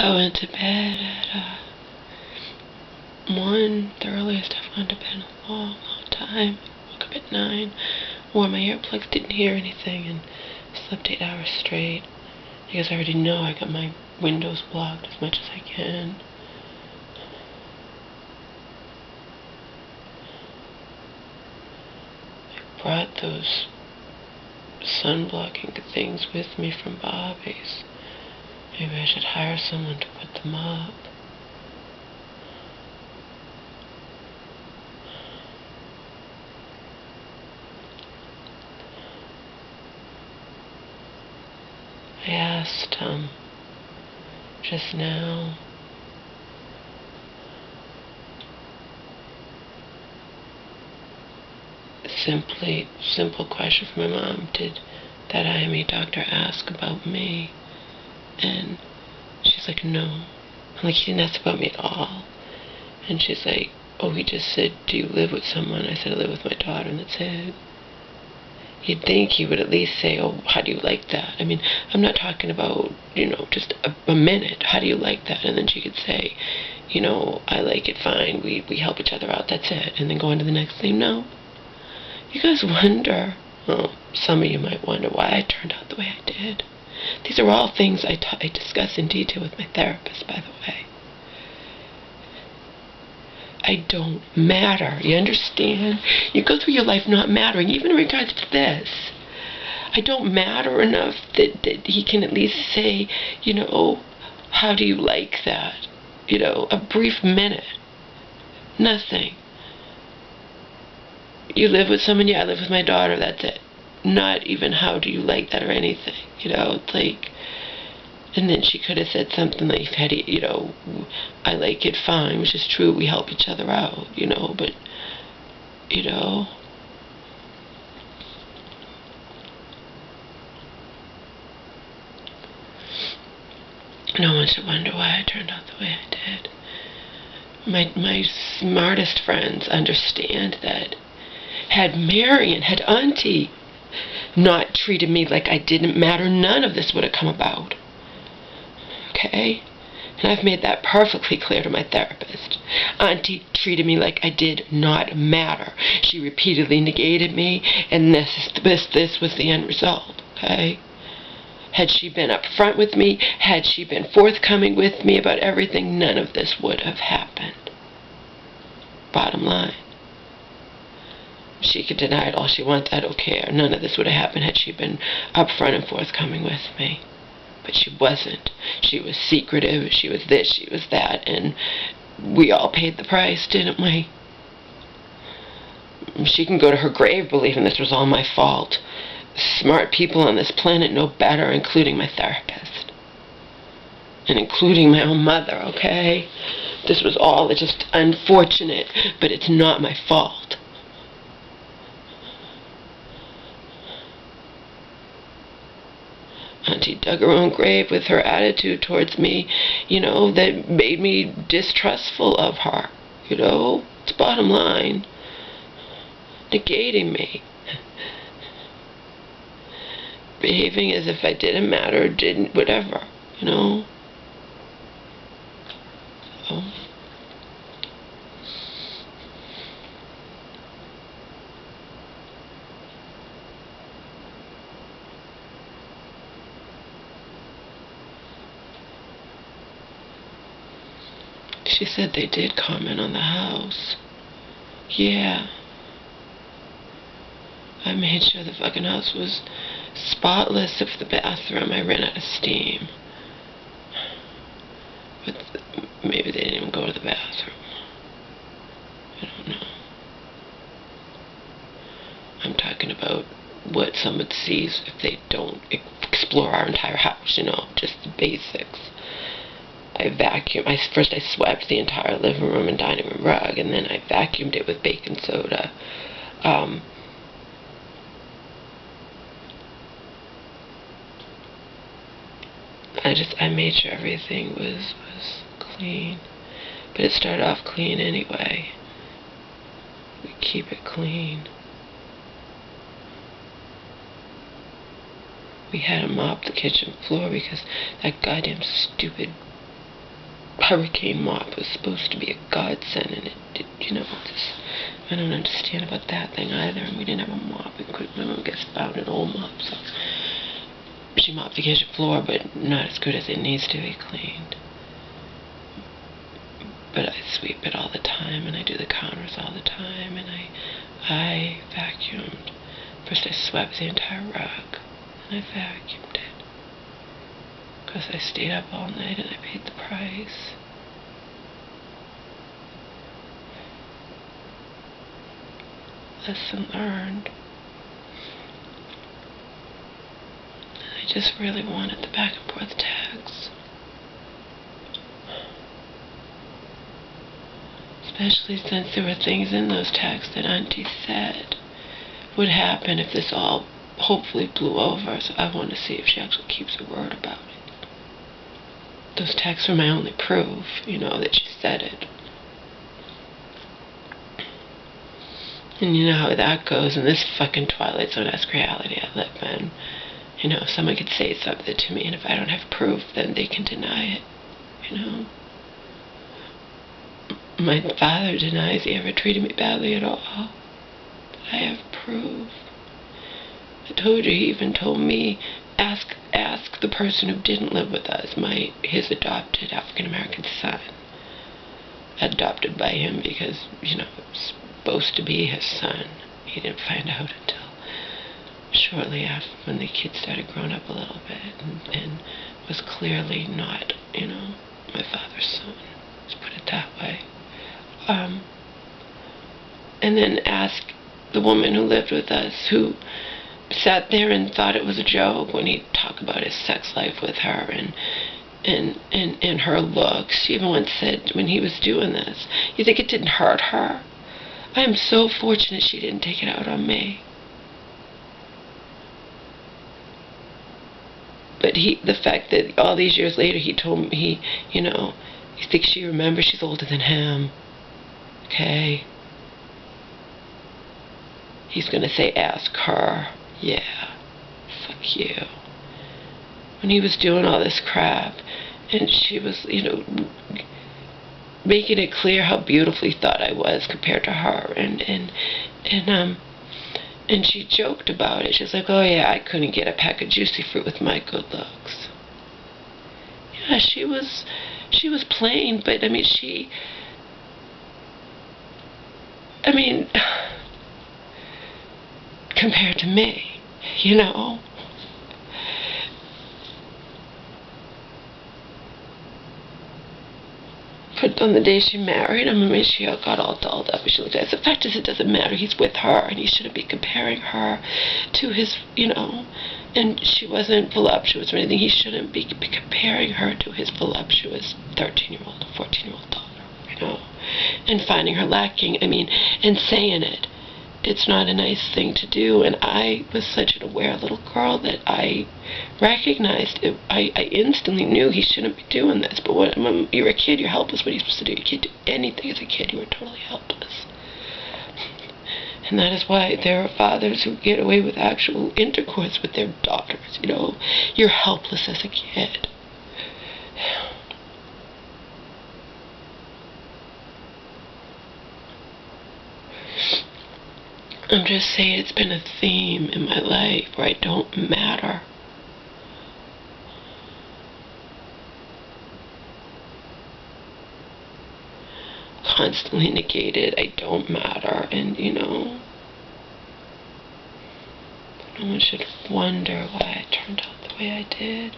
I went to bed at 1, the earliest I've gone to bed in a long, long time. Woke up at 9, wore my earplugs, didn't hear anything, and slept 8 hours straight. Because I already know I got my windows blocked as much as I can. I brought those sun-blocking things with me from Bobby's. Maybe I should hire someone to put them up. I asked, just now, simple question from my mom, did that IME doctor ask about me? And she's like, no. I'm like, he didn't ask about me at all. And she's like, oh, he just said, do you live with someone? I said, I live with my daughter, and that's it. You'd think he would at least say, oh, how do you like that? I mean, I'm not talking about, just a minute. How do you like that? And then she could say, I like it fine. We help each other out. That's it. And then go on to the next thing. No. You guys wonder, well, some of you might wonder why I turned out the way I did. These are all things I discuss in detail with my therapist, by the way. I don't matter. You understand? You go through your life not mattering, even in regards to this. I don't matter enough that he can at least say, how do you like that? A brief minute. Nothing. You live with someone? Yeah, I live with my daughter. That's it. Not even how do you like that or anything. It's like... And then she could have said something like, I like it fine, which is true, we help each other out, but, no one should wonder why I turned out the way I did. My smartest friends understand that had Marion, had Auntie not treated me like I didn't matter, none of this would have come about. Okay? And I've made that perfectly clear to my therapist. Auntie treated me like I did not matter. She repeatedly negated me, and this was the end result, okay? Had she been upfront with me, had she been forthcoming with me about everything, none of this would have happened. Bottom line. She could deny it all she wants, I don't care. None of this would have happened had she been upfront and forthcoming with me. But she wasn't. She was secretive, she was this, she was that, and we all paid the price, didn't we? She can go to her grave believing this was all my fault. Smart people on this planet know better, including my therapist. And including my own mother, okay? This was all just unfortunate, but it's not my fault. Auntie dug her own grave with her attitude towards me, that made me distrustful of her, It's bottom line. Negating me. Behaving as if I didn't matter, didn't, whatever, So. She said they did comment on the house. Yeah. I made sure the fucking house was spotless except for the bathroom. I ran out of steam. But maybe they didn't even go to the bathroom. I don't know. I'm talking about what someone sees if they don't explore our entire house, just the basics. First I swept the entire living room and dining room rug, and then I vacuumed it with baking soda. I made sure everything was clean. But it started off clean anyway. We keep it clean. We had to mop the kitchen floor because that goddamn stupid hurricane mop was supposed to be a godsend, and it you know, just, I don't understand about that thing either. And we didn't have a mop. My mom gets found an old mop, so she mopped the kitchen floor, but not as good as it needs to be cleaned. But I sweep it all the time, and I do the counters all the time, and I vacuumed. First I swept the entire rug, and I vacuumed it. Because I stayed up all night and I paid the price. Lesson learned. And I just really wanted the back and forth texts. Especially since there were things in those texts that Auntie said would happen if this all hopefully blew over. So I wanted to see if she actually keeps her word about it. Those texts were my only proof, you know, that she said it. And you know how that goes in this fucking Twilight Zone-esque reality I live in. You know, someone could say something to me, and if I don't have proof, then they can deny it, you know. My father denies he ever treated me badly at all. But I have proof. I told you, he even told me, ask the person who didn't live with us, his adopted African-American son. Adopted by him because, you know, it was supposed to be his son. He didn't find out until shortly after, when the kid started growing up a little bit, and was clearly not, you know, my father's son. Let's put it that way. And then ask the woman who lived with us, who sat there and thought it was a joke when he'd talk about his sex life with her and her looks. She even once said when he was doing this, "You think it didn't hurt her?" I am so fortunate she didn't take it out on me. But the fact that all these years later he told me, you know, he thinks she remembers she's older than him. Okay? He's gonna say, ask her. Yeah. Fuck you. When he was doing all this crap, and she was, you know, making it clear how beautiful he thought I was compared to her, and she joked about it. She's like, "Oh yeah, I couldn't get a pack of juicy fruit with my good looks." Yeah, she was plain, but I mean, compared to me, you know. But on the day she married him, I mean, she got all dolled up. And she looked at it. The fact is, it doesn't matter. He's with her, and he shouldn't be comparing her to his, you know, and she wasn't voluptuous or anything. He shouldn't be comparing her to his voluptuous 13-year-old or 14-year-old daughter, you know, and finding her lacking, I mean, and saying it. It's not a nice thing to do, and I was such an aware little girl that I recognized it. I instantly knew he shouldn't be doing this, but when you're a kid, you're helpless. What are you supposed to do? You can't do anything as a kid. You were totally helpless. And that is why there are fathers who get away with actual intercourse with their daughters, you know. You're helpless as a kid. I'm just saying, it's been a theme in my life where I don't matter. Constantly negated, I don't matter, and you know, no one should wonder why I turned out the way I did,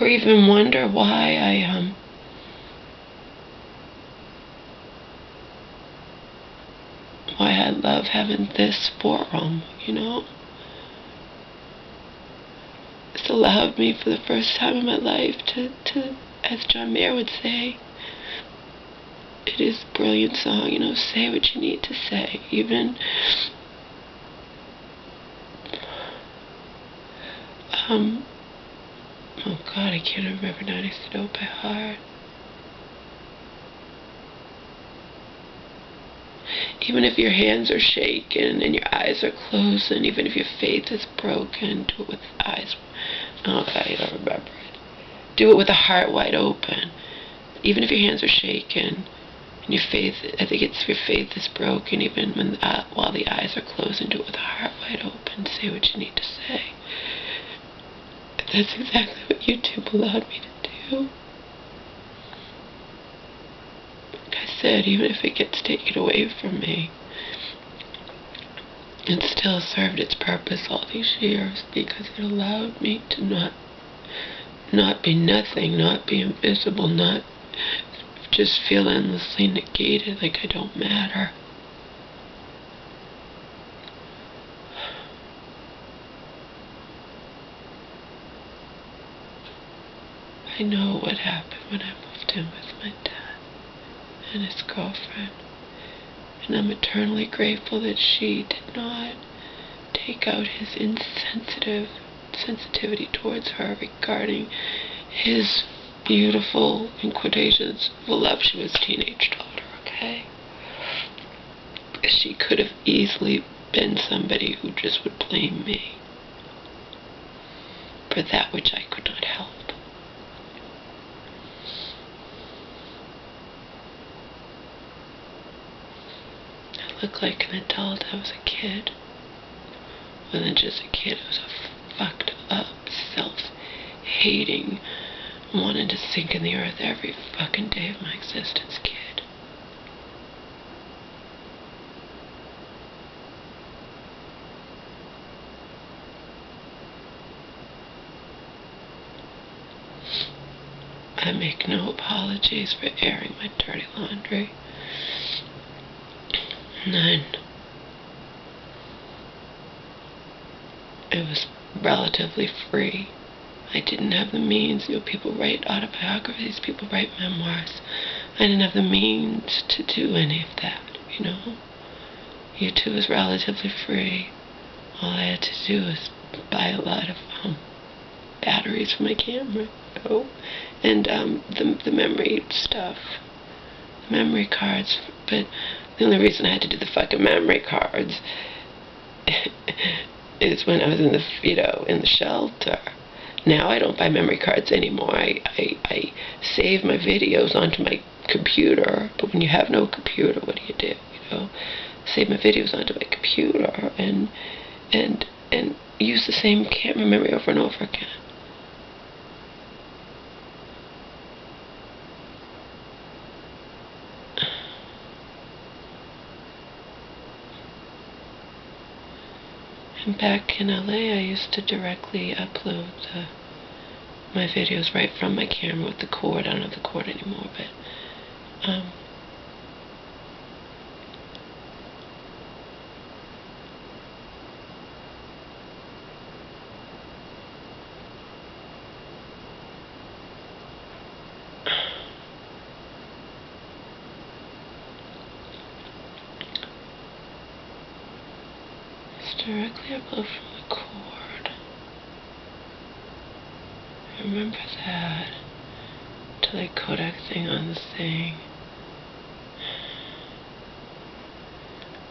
or even wonder why I love having this forum, you know. It's allowed me for the first time in my life to as John Mayer would say, it is a brilliant song, you know, say what you need to say, even oh God, I can't remember 90s to know by heart. Even if your hands are shaking and your eyes are closed, and even if your faith is broken, do it with eyes. Oh God, I don't remember it. Do it with a heart wide open. even if your hands are shaking, and your faith, I think it's your faith is broken, even when while the eyes are closed, and do it with a heart wide open. Say what you need to say. That's exactly what YouTube allowed me to do. Like I said, even if it gets taken away from me, it still served its purpose all these years, because it allowed me to not be nothing, not be invisible, not just feel endlessly negated, like I don't matter. I know what happened when I moved in with my dad and his girlfriend, and I'm eternally grateful that she did not take out his sensitivity towards her regarding his beautiful, in quotations, voluptuous teenage daughter, okay? She could have easily been somebody who just would blame me for that which I could not help. I look like an adult. I was a kid. I wasn't just a kid, I was a fucked up, self-hating, wanted to sink in the earth every fucking day of my existence kid. I make no apologies for airing my dirty laundry. None. It was relatively free. I didn't have the means. People write autobiographies, people write memoirs. I didn't have the means to do any of that, YouTube was relatively free. All I had to do was buy a lot of batteries for my camera, and the memory stuff, the memory cards. But the only reason I had to do the fucking memory cards is when I was in the shelter. Now I don't buy memory cards anymore. I save my videos onto my computer. But when you have no computer, what do? Save my videos onto my computer and use the same camera memory over and over again. And back in LA, I used to directly upload my videos right from my camera with the cord. I don't have the cord anymore, but directly upload from the cord. I remember that. To like Kodak thing on the thing.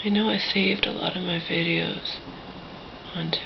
I know I saved a lot of my videos onto